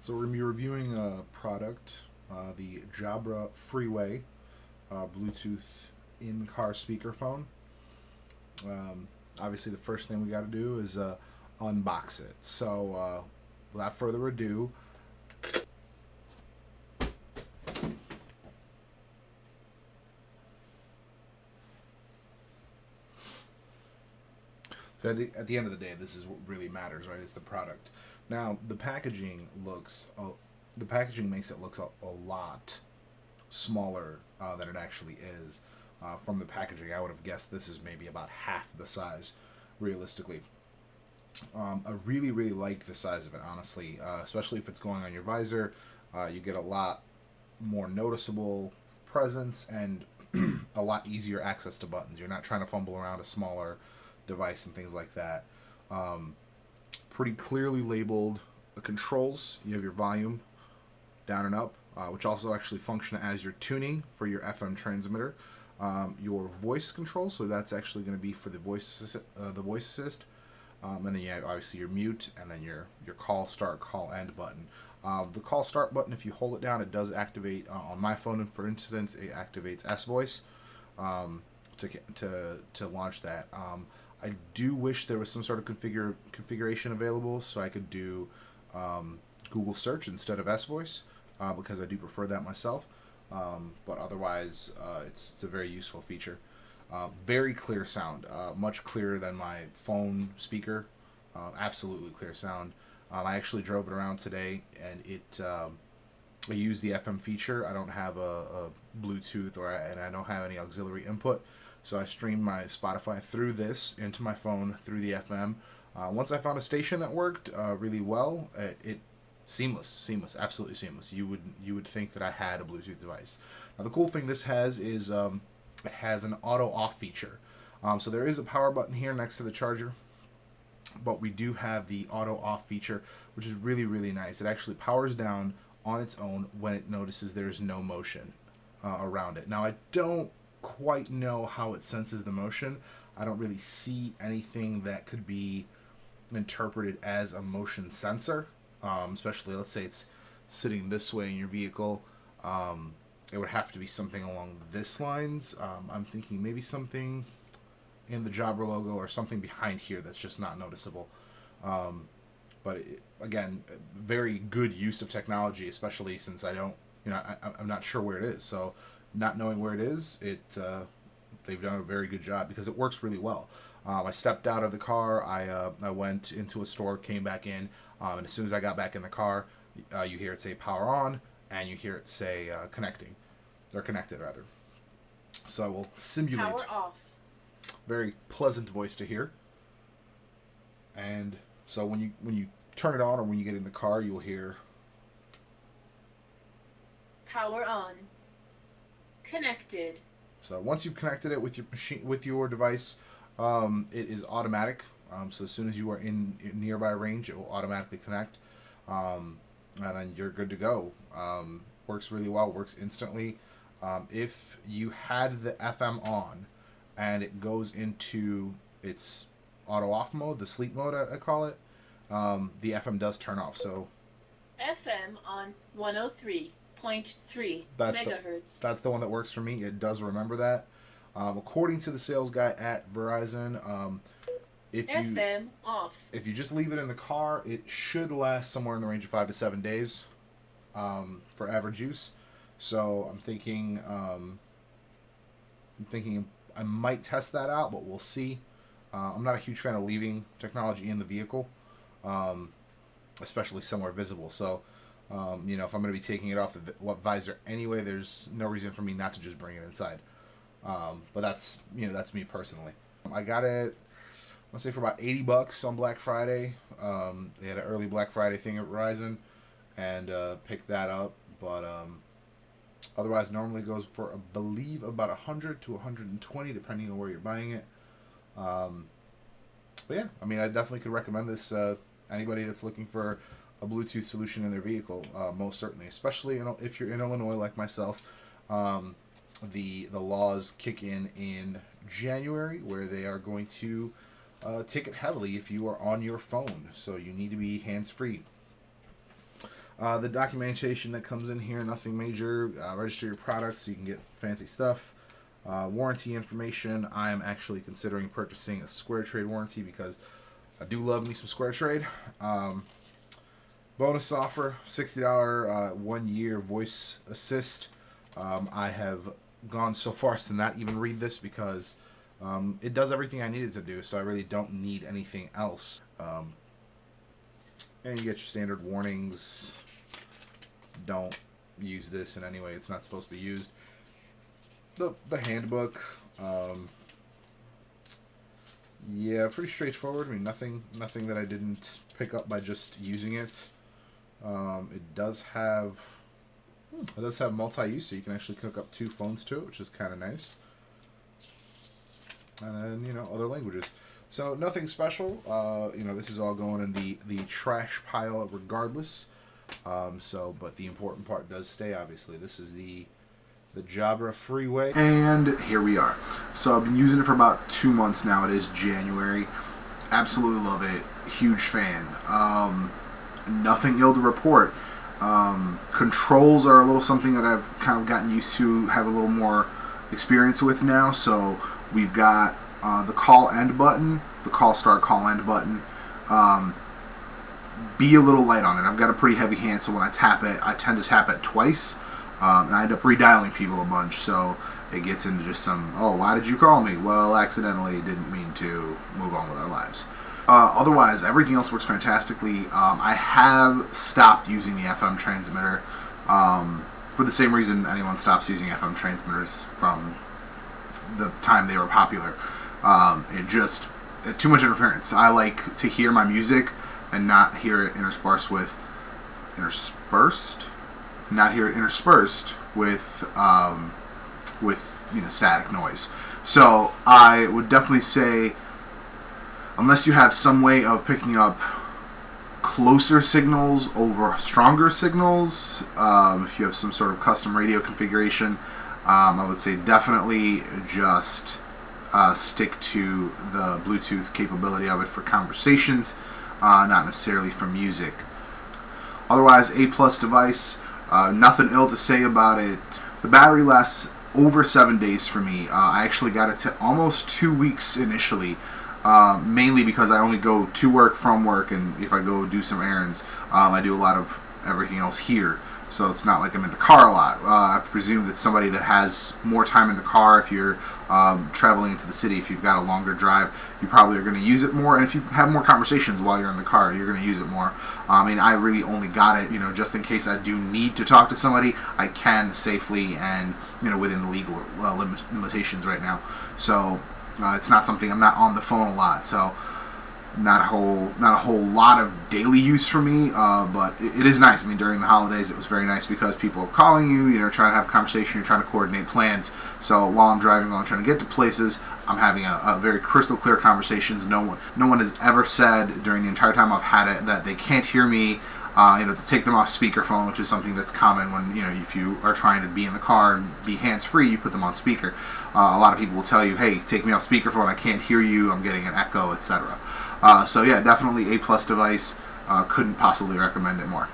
So we're going to be reviewing a product, the Jabra Freeway Bluetooth in-car speakerphone. Obviously, the first thing we got to do is unbox it. So, without further ado, so at the end of the day, this is what really matters, right? It's the product. Now, the packaging makes it look a lot smaller than it actually is. From the packaging, I would have guessed this is maybe about half the size, realistically. I really like the size of it, honestly, especially if it's going on your visor. You get a lot more noticeable presence and a lot easier access to buttons. You're not trying to fumble around a smaller device and things like that. Pretty clearly labeled controls. You have your volume down and up, which also actually function as your tuning for your FM transmitter. Your voice control, so that's actually going to be for the voice assist. And then you have obviously your mute, and then your call start, call end button. The call start button, if you hold it down, it does activate. On my phone, for instance, it activates S voice to launch that. I do wish there was some sort of configuration available so I could do Google search instead of S voice, because I do prefer that myself. But otherwise, it's a very useful feature. Very clear sound, much clearer than my phone speaker. Absolutely clear sound. I actually drove it around today, and I use the FM feature. I don't have a Bluetooth, and I don't have any auxiliary input, so I streamed my Spotify through this into my phone through the FM. Once I found a station that worked really well, it seamless, absolutely seamless. You would think that I had a Bluetooth device. Now the cool thing this has is it has an auto off feature. So there is a power button here next to the charger, but we do have the auto off feature, which is really nice. It actually powers down on its own when it notices there's no motion around it. Now I don't quite know how it senses the motion. I don't really see anything that could be interpreted as a motion sensor. Especially, let's say it's sitting this way in your vehicle. It would have to be something along this lines. I'm thinking maybe something in the Jabra logo or something behind here that's just not noticeable. But again, very good use of technology, especially since I'm not sure where it is. So not knowing where it is, they've done a very good job because it works really well. I stepped out of the car. I went into a store, came back in, and as soon as I got back in the car, you hear it say power on, and you hear it say connecting, or connected rather. So I will simulate. Power off. Very pleasant voice to hear. And so when you turn it on, or when you get in the car, you'll hear power on. Connected. So once you've connected it with your device, it is automatic. So as soon as you are in nearby range, it will automatically connect, and then you're good to go. Works really well. Works instantly. If you had the FM on, and it goes into its auto off mode, the sleep mode, I call it, the FM does turn off. So FM on 103.3 megahertz. That's the one that works for me. It does remember that. According to the sales guy at Verizon, FM off. If you just leave it in the car, it should last somewhere in the range of 5 to 7 days for average use. So I'm thinking I might test that out, but we'll see. I'm not a huge fan of leaving technology in the vehicle, especially somewhere visible. So if I'm going to be taking it off the visor anyway, there's no reason for me not to just bring it inside. But that's me personally. I got it, let's say, for about $80 on Black Friday. They had an early Black Friday thing at Verizon, and picked that up. But otherwise, normally goes for, I believe, about $100 to $120, depending on where you're buying it. But yeah, I mean, I definitely could recommend this anybody that's looking for a Bluetooth solution in their vehicle. Most certainly, especially if you're in Illinois like myself. The laws kick in January, where they are going to ticket heavily if you are on your phone, so you need to be hands-free. The documentation that comes in here, nothing major. Register your products so you can get fancy stuff. Warranty information. I am actually considering purchasing a Square Trade warranty because I do love me some Square Trade. Bonus offer, $60 1-year voice assist. I have gone so far as to not even read this because it does everything I need it to do, so I really don't need anything else. And you get your standard warnings. Don't use this in any way it's not supposed to be used. The handbook. Yeah, pretty straightforward. I mean, nothing that I didn't pick up by just using it. It does have multi-use, so you can actually hook up 2 phones to it, which is kind of nice. And then, other languages. So nothing special. This is all going in the trash pile regardless. But the important part does stay, obviously. This is the Jabra Freeway. And here we are. So I've been using it for about 2 months now. It is January. Absolutely love it. Huge fan. Nothing ill to report. Controls are a little something that I've kind of gotten used to, have a little more experience with now. So we've got the call end button, the call start, call end button. Be a little light on it. I've got a pretty heavy hand, so when I tap it, I tend to tap it twice. And I end up redialing people a bunch, so it gets into just some, oh, why did you call me? Well, accidentally, didn't mean to, move on with our lives. Otherwise, everything else works fantastically. I have stopped using the FM transmitter for the same reason anyone stops using FM transmitters from the time they were popular. Too much interference. I like to hear my music and not hear it interspersed with static noise. So I would definitely say, unless you have some way of picking up closer signals over stronger signals, if you have some sort of custom radio configuration, I would say definitely just stick to the Bluetooth capability of it for conversations, not necessarily for music. Otherwise, A+ device, nothing ill to say about it. The battery lasts over 7 days for me. I actually got it to almost 2 weeks initially, mainly because I only go to work, from work, and if I go do some errands, I do a lot of everything else here. So it's not like I'm in the car a lot. I presume that somebody that has more time in the car, if you're traveling into the city, if you've got a longer drive, you probably are going to use it more. And if you have more conversations while you're in the car, you're going to use it more. I really only got it, just in case I do need to talk to somebody, I can safely and, within the legal limitations right now. So it's not something, I'm not on the phone a lot. So not a whole lot of daily use for me, but it is nice. During the holidays, it was very nice because people are calling you, trying to have a conversation, you're trying to coordinate plans. So while I'm driving, while I'm trying to get to places, I'm having a very crystal clear conversations. No one has ever said during the entire time I've had it that they can't hear me. To take them off speakerphone, which is something that's common when, if you are trying to be in the car and be hands-free, you put them on speaker. A lot of people will tell you, hey, take me off speakerphone, I can't hear you, I'm getting an echo, etc. So yeah, definitely A+ device. Couldn't possibly recommend it more.